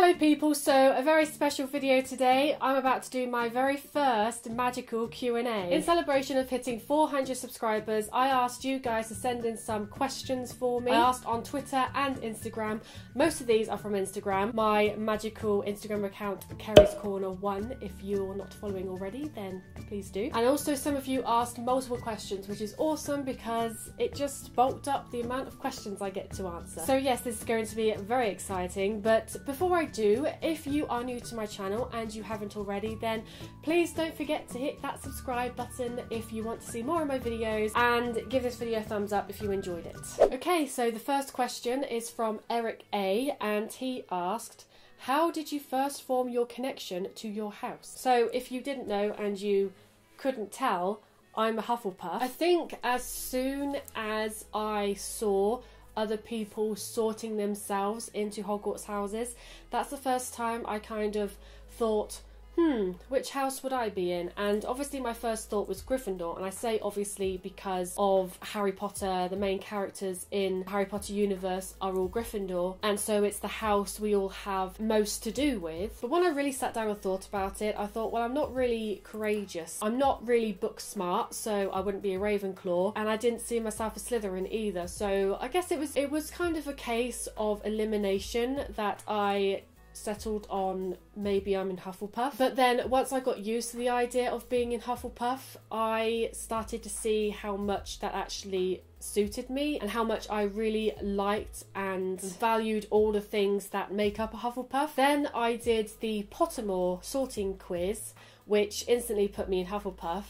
Hello people, so a very special video today. I'm about to do my very first magical Q&A. In celebration of hitting 400 subscribers, I asked you guys to send in some questions for me. I asked on Twitter and Instagram. Most of these are from Instagram. My magical Instagram account, Kerry's Corner 1. If you're not following already, then please do. And also some of you asked multiple questions, which is awesome because it just bulked up the amount of questions I get to answer. So yes, this is going to be very exciting, but before I do, if you are new to my channel and you haven't already, then please don't forget to hit that subscribe button if you want to see more of my videos, and give this video a thumbs up if you enjoyed it. Okay, so the first question is from Eric A, and he asked, how did you first form your connection to your house? So if you didn't know and you couldn't tell, I'm a Hufflepuff. I think as soon as I saw other people sorting themselves into Hogwarts houses, that's the first time I kind of thought, which house would I be in? And obviously my first thought was Gryffindor, and I say obviously because of Harry Potter. The main characters in the Harry Potter universe are all Gryffindor, and so it's the house we all have most to do with. But when I really sat down and thought about it, I thought, well, I'm not really courageous, I'm not really book smart, so I wouldn't be a Ravenclaw, and I didn't see myself a Slytherin either. So I guess it was kind of a case of elimination that I settled on maybe I'm in Hufflepuff. But then once I got used to the idea of being in Hufflepuff, I started to see how much that actually suited me and how much I really liked and valued all the things that make up a Hufflepuff. Then I did the Pottermore sorting quiz, which instantly put me in Hufflepuff,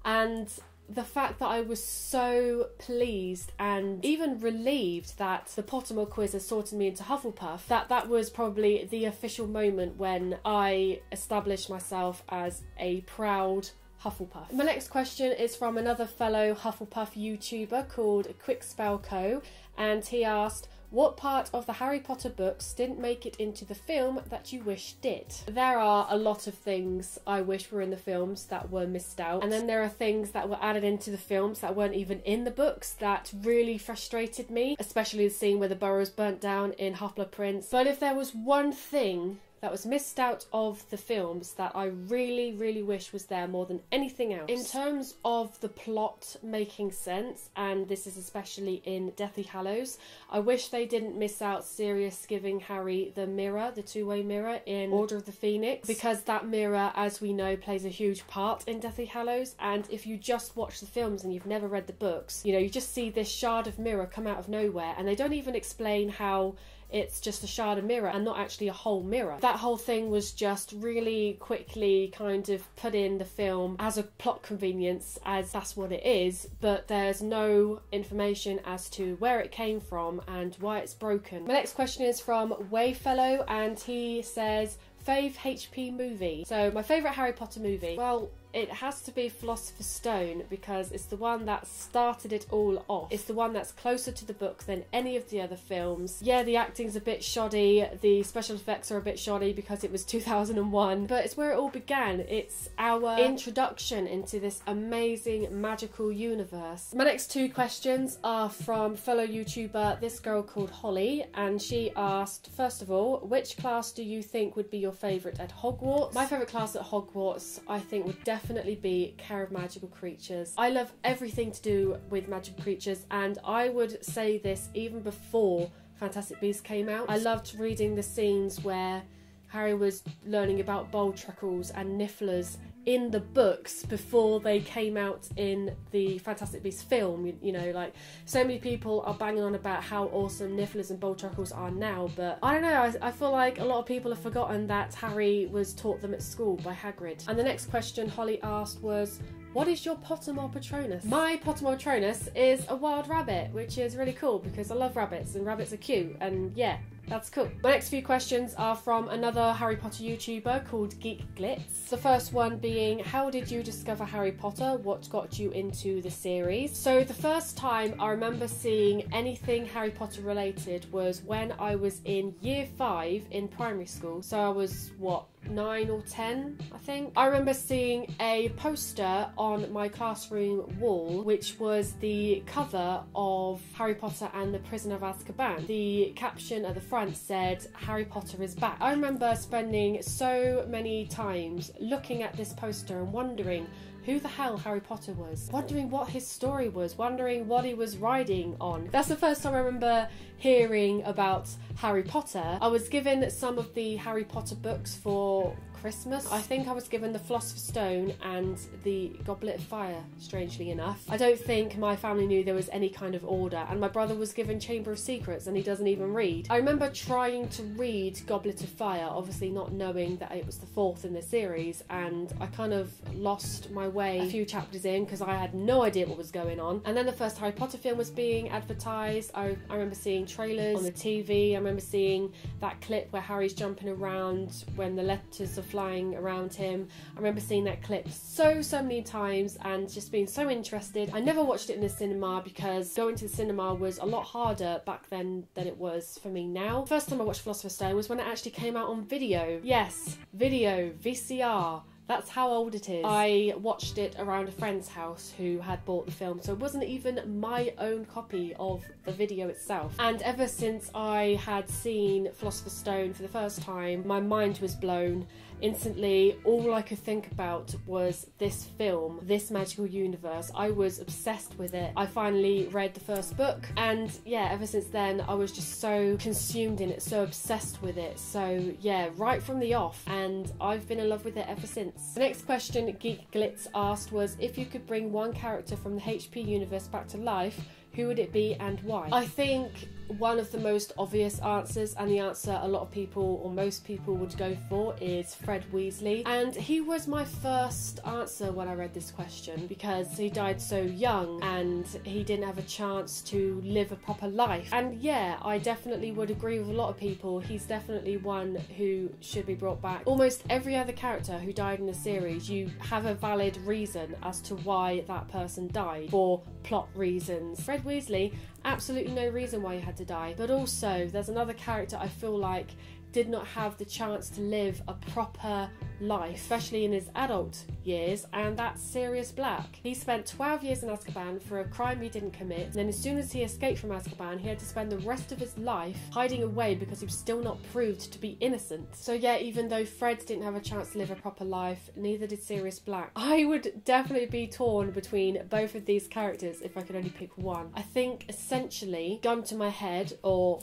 and the fact that I was so pleased and even relieved that the Pottermore quiz has sorted me into Hufflepuff, that was probably the official moment when I established myself as a proud Hufflepuff. My next question is from another fellow Hufflepuff YouTuber called QuickSpellCo, and he asked, what part of the Harry Potter books didn't make it into the film that you wish did? There are a lot of things I wish were in the films that were missed out, and then there are things that were added into the films that weren't even in the books that really frustrated me, especially the scene where the burrows burnt down in Half-Blood Prince. But if there was one thing that was missed out of the films that I really, really wish was there more than anything else, in terms of the plot making sense, and this is especially in Deathly Hallows, I wish they didn't miss out Sirius giving Harry the mirror, the two-way mirror in Order of the Phoenix, because that mirror, as we know, plays a huge part in Deathly Hallows. And if you just watch the films and you've never read the books, you know, you just see this shard of mirror come out of nowhere, and they don't even explain how it's just a shard of mirror and not actually a whole mirror. That whole thing was just really quickly kind of put in the film as a plot convenience, as that's what it is, but there's no information as to where it came from and why it's broken. My next question is from Wayfellow, and he says, fave HP movie. So my favourite Harry Potter movie, well, it has to be Philosopher's Stone, because it's the one that started it all off. It's the one that's closer to the book than any of the other films. Yeah, the acting's a bit shoddy, the special effects are a bit shoddy because it was 2001, but it's where it all began. It's our introduction into this amazing magical universe. My next two questions are from fellow YouTuber, this girl called Holly, and she asked, first of all, which class do you think would be your favourite at Hogwarts? My favourite class at Hogwarts, I think, would definitely be Care of Magical Creatures. I love everything to do with magical creatures, and I would say this even before Fantastic Beasts came out. I loved reading the scenes where Harry was learning about Boldtruckles and Nifflers in the books before they came out in the Fantastic Beasts film. You know, like, so many people are banging on about how awesome Nifflers and Boldtruckles are now, but I don't know, I feel like a lot of people have forgotten that Harry was taught them at school by Hagrid. And the next question Holly asked was, what is your Pottermore Patronus? My Pottermore Patronus is a wild rabbit, which is really cool because I love rabbits and rabbits are cute, and yeah, that's cool. My next few questions are from another Harry Potter YouTuber called Geek Glitz. The first one being, how did you discover Harry Potter? What got you into the series? So the first time I remember seeing anything Harry Potter related was when I was in year 5 in primary school. So I was, what, 9 or 10, I think. I remember seeing a poster on my classroom wall, which was the cover of Harry Potter and the Prisoner of Azkaban. The caption at the front front said Harry Potter is back. I remember spending so many times looking at this poster and wondering who the hell Harry Potter was, wondering what his story was, wondering what he was riding on. That's the first time I remember hearing about Harry Potter. I was given some of the Harry Potter books for Christmas. I think I was given the Philosopher's Stone and the Goblet of Fire, strangely enough. I don't think my family knew there was any kind of order, and my brother was given Chamber of Secrets and he doesn't even read. I remember trying to read Goblet of Fire, obviously not knowing that it was the fourth in the series, and I kind of lost my way a few chapters in because I had no idea what was going on. And then the first Harry Potter film was being advertised. I remember seeing trailers on the TV. I remember seeing that clip where Harry's jumping around when the letters are flying around him. I remember seeing that clip so many times and just being so interested. I never watched it in the cinema because going to the cinema was a lot harder back then than it was for me now. First time I watched Philosopher's Stone was when it actually came out on video. Yes, video, VCR. That's how old it is. I watched it around a friend's house who had bought the film, so it wasn't even my own copy of the video itself. And ever since I had seen Philosopher's Stone for the first time, my mind was blown. Instantly, all I could think about was this film, this magical universe. I was obsessed with it. I finally read the first book, and yeah, ever since then I was just so consumed in it, so obsessed with it. So yeah, right from the off, and I've been in love with it ever since. The next question Geek Glitz asked was, if you could bring one character from the HP universe back to life, who would it be and why? I think one of the most obvious answers, and the answer a lot of people or most people would go for, is Fred Weasley. And he was my first answer when I read this question because he died so young and he didn't have a chance to live a proper life. And yeah, I definitely would agree with a lot of people. He's definitely one who should be brought back. Almost every other character who died in the series, you have a valid reason as to why that person died, for plot reasons. Fred Weasley, absolutely no reason why he had to die. But also, there's another character I feel like did not have the chance to live a proper life, especially in his adult years, and that's Sirius Black. He spent 12 years in Azkaban for a crime he didn't commit, and then as soon as he escaped from Azkaban, he had to spend the rest of his life hiding away because he was still not proved to be innocent. So yeah, even though Fred didn't have a chance to live a proper life, neither did Sirius Black. I would definitely be torn between both of these characters if I could only pick one. I think essentially, gun to my head, or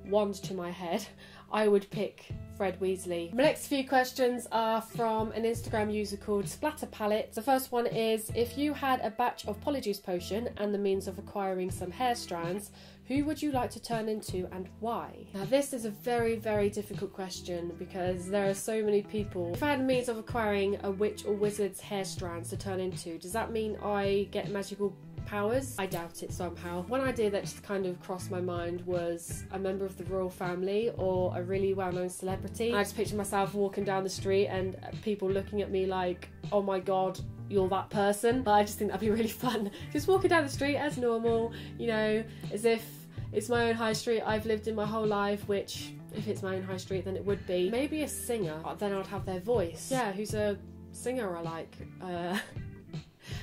wand to my head, I would pick Fred Weasley. My next few questions are from an Instagram user called Splatter Palette. The first one is, if you had a batch of Polyjuice Potion and the means of acquiring some hair strands, who would you like to turn into and why? Now this is a very difficult question because there are so many people. If I had a means of acquiring a witch or wizard's hair strands to turn into, does that mean I get magical powers? I doubt it somehow. One idea that just kind of crossed my mind was a member of the royal family or a really well-known celebrity. I just picture myself walking down the street and people looking at me like, oh my god, you're that person. But I just think that'd be really fun. Just walking down the street as normal, you know, as if it's my own high street I've lived in my whole life, which if it's my own high street then it would be. Maybe a singer, then I'd have their voice. Yeah, who's a singer I like?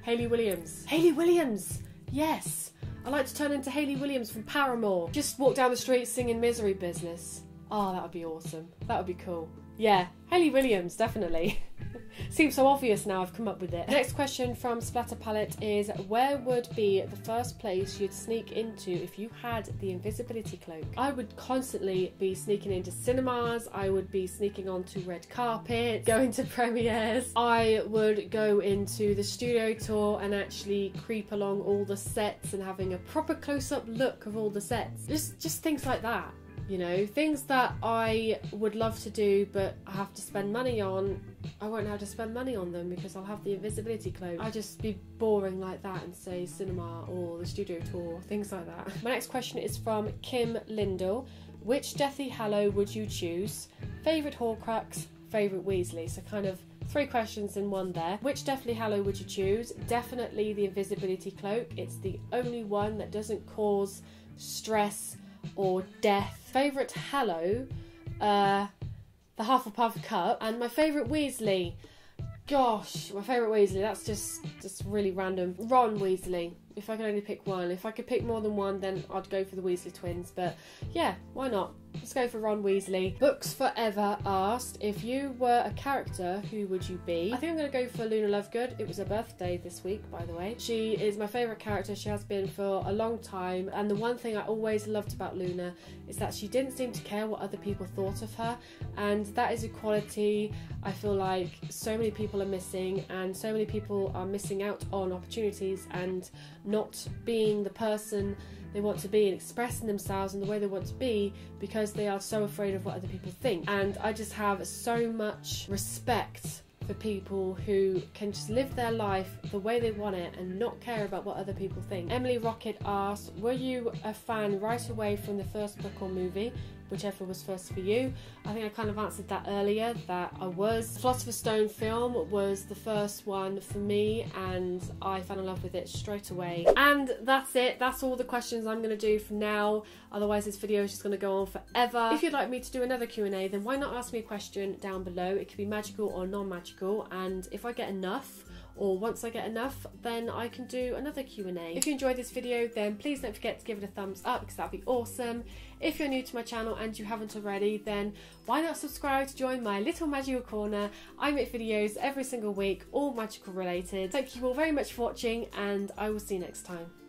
Hayley Williams. Hayley Williams! Yes! I'd like to turn into Hayley Williams from Paramore. Just walk down the street singing Misery Business. Oh, that would be awesome. That would be cool. Yeah, Hayley Williams, definitely. Seems so obvious now I've come up with it. Next question from Splatter Palette is, where would be the first place you'd sneak into if you had the invisibility cloak? I would constantly be sneaking into cinemas, I would be sneaking onto red carpets, going to premieres. I would go into the studio tour and actually creep along all the sets and having a proper close-up look of all the sets. Just things like that. You know, things that I would love to do but I have to spend money on, I won't have to spend money on them because I'll have the invisibility cloak. I'd just be boring like that and say cinema or the studio tour, things like that. My next question is from Kim Lindell. Which Deathly Hallow would you choose? Favourite Horcrux, favourite Weasley. So kind of 3 questions in one there. Which Deathly Hallow would you choose? Definitely the invisibility cloak. It's the only one that doesn't cause stress or death. Favourite Hallow, the Hufflepuff cup. And my favourite Weasley, gosh, my favourite Weasley, that's just really random. Ron Weasley, if I could only pick one. If I could pick more than one, then I'd go for the Weasley twins, but yeah, why not? Let's go for Ron Weasley. Books Forever asked, if you were a character, who would you be? I think I'm going to go for Luna Lovegood. It was her birthday this week, by the way. She is my favourite character. She has been for a long time. And the one thing I always loved about Luna is that she didn't seem to care what other people thought of her. And that is a quality I feel like so many people are missing. And so many people are missing out on opportunities and not being the person they want to be and expressing themselves in the way they want to be because they are so afraid of what other people think. And I just have so much respect for people who can just live their life the way they want it and not care about what other people think. Emily Rocket asked, were you a fan right away from the first book or movie? Whichever was first for you. I think I kind of answered that earlier, that I was. Philosopher's Stone film was the first one for me and I fell in love with it straight away. And that's it. That's all the questions I'm going to do for now. Otherwise this video is just going to go on forever. If you'd like me to do another Q&A, then why not ask me a question down below? It could be magical or non-magical, and if I get enough, or once I get enough, then I can do another Q&A. If you enjoyed this video, then please don't forget to give it a thumbs up because that'd be awesome. If you're new to my channel and you haven't already, then why not subscribe to join my little magical corner? I make videos every single week, all magical related. Thank you all very much for watching, and I will see you next time.